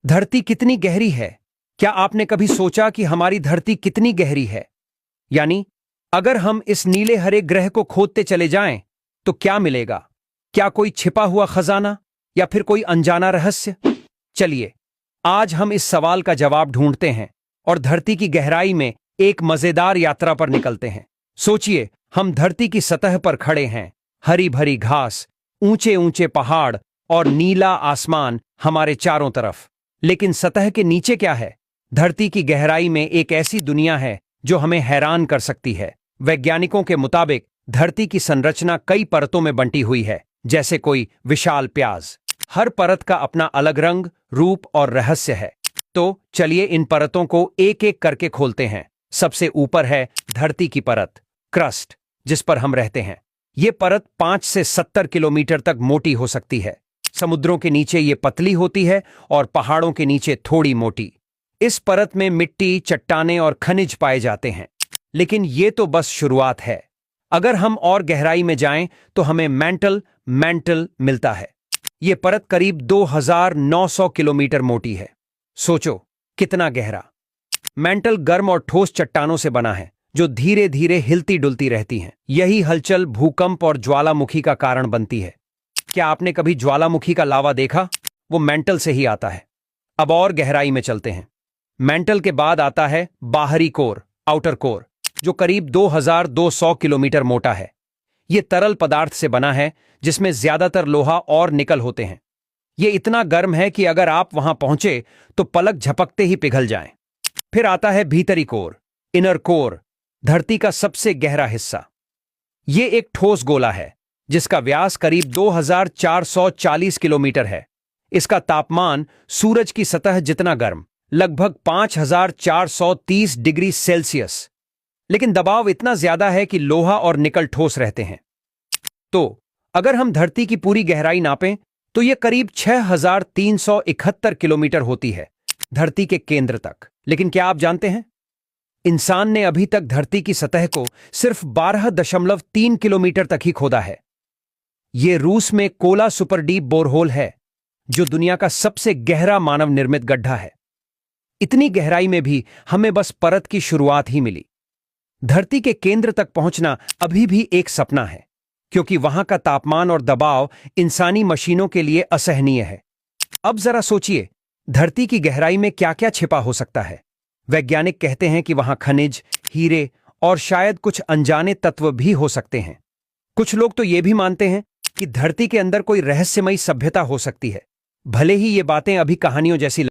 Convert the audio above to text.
धरती कितनी गहरी है? क्या आपने कभी सोचा कि हमारी धरती कितनी गहरी है? यानी अगर हम इस नीले हरे ग्रह को खोदते चले जाएं, तो क्या मिलेगा? क्या कोई छिपा हुआ खजाना या फिर कोई अनजाना रहस्य? चलिए, आज हम इस सवाल का जवाब ढूंढते हैं और धरती की गहराई में एक मजेदार यात्रा पर निकलते हैं। सोचिए, हम धरती की सतह पर खड़े हैं, हरी भरी घास, ऊंचे ऊंचे पहाड़ और नीला आसमान हमारे चारों तरफ। लेकिन सतह के नीचे क्या है? धरती की गहराई में एक ऐसी दुनिया है जो हमें हैरान कर सकती है। वैज्ञानिकों के मुताबिक धरती की संरचना कई परतों में बंटी हुई है, जैसे कोई विशाल प्याज। हर परत का अपना अलग रंग, रूप और रहस्य है। तो चलिए इन परतों को एक एक करके खोलते हैं। सबसे ऊपर है धरती की परत, क्रस्ट, जिस पर हम रहते हैं। ये परत 5 से 70 किलोमीटर तक मोटी हो सकती है। समुद्रों के नीचे ये पतली होती है और पहाड़ों के नीचे थोड़ी मोटी। इस परत में मिट्टी, चट्टानें और खनिज पाए जाते हैं। लेकिन ये तो बस शुरुआत है। अगर हम और गहराई में जाएं तो हमें मैंटल मिलता है। ये परत करीब 2900 किलोमीटर मोटी है। सोचो कितना गहरा। मैंटल गर्म और ठोस चट्टानों से बना है, जो धीरे धीरे हिलती डुलती रहती हैं। यही हलचल भूकंप और ज्वालामुखी का कारण बनती है। क्या आपने कभी ज्वालामुखी का लावा देखा? वो मैंटल से ही आता है। अब और गहराई में चलते हैं। मैंटल के बाद आता है बाहरी कोर, आउटर कोर, जो करीब 2200 किलोमीटर मोटा है। यह तरल पदार्थ से बना है, जिसमें ज्यादातर लोहा और निकल होते हैं। यह इतना गर्म है कि अगर आप वहां पहुंचे तो पलक झपकते ही पिघल जाएं। फिर आता है भीतरी कोर, इनर कोर, धरती का सबसे गहरा हिस्सा। यह एक ठोस गोला है, जिसका व्यास करीब 2440 किलोमीटर है। इसका तापमान सूरज की सतह जितना गर्म, लगभग 5430 डिग्री सेल्सियस। लेकिन दबाव इतना ज्यादा है कि लोहा और निकल ठोस रहते हैं। तो अगर हम धरती की पूरी गहराई नापें तो यह करीब 6371 किलोमीटर होती है, धरती के केंद्र तक। लेकिन क्या आप जानते हैं, इंसान ने अभी तक धरती की सतह को सिर्फ 12.3 किलोमीटर तक ही खोदा है। यह रूस में कोला सुपर डीप बोरहोल है, जो दुनिया का सबसे गहरा मानव निर्मित गड्ढा है। इतनी गहराई में भी हमें बस परत की शुरुआत ही मिली। धरती के केंद्र तक पहुंचना अभी भी एक सपना है, क्योंकि वहां का तापमान और दबाव इंसानी मशीनों के लिए असहनीय है। अब जरा सोचिए, धरती की गहराई में क्या क्या छिपा हो सकता है। वैज्ञानिक कहते हैं कि वहां खनिज, हीरे और शायद कुछ अनजाने तत्व भी हो सकते हैं। कुछ लोग तो यह भी मानते हैं कि धरती के अंदर कोई रहस्यमयी सभ्यता हो सकती है, भले ही ये बातें अभी कहानियों जैसी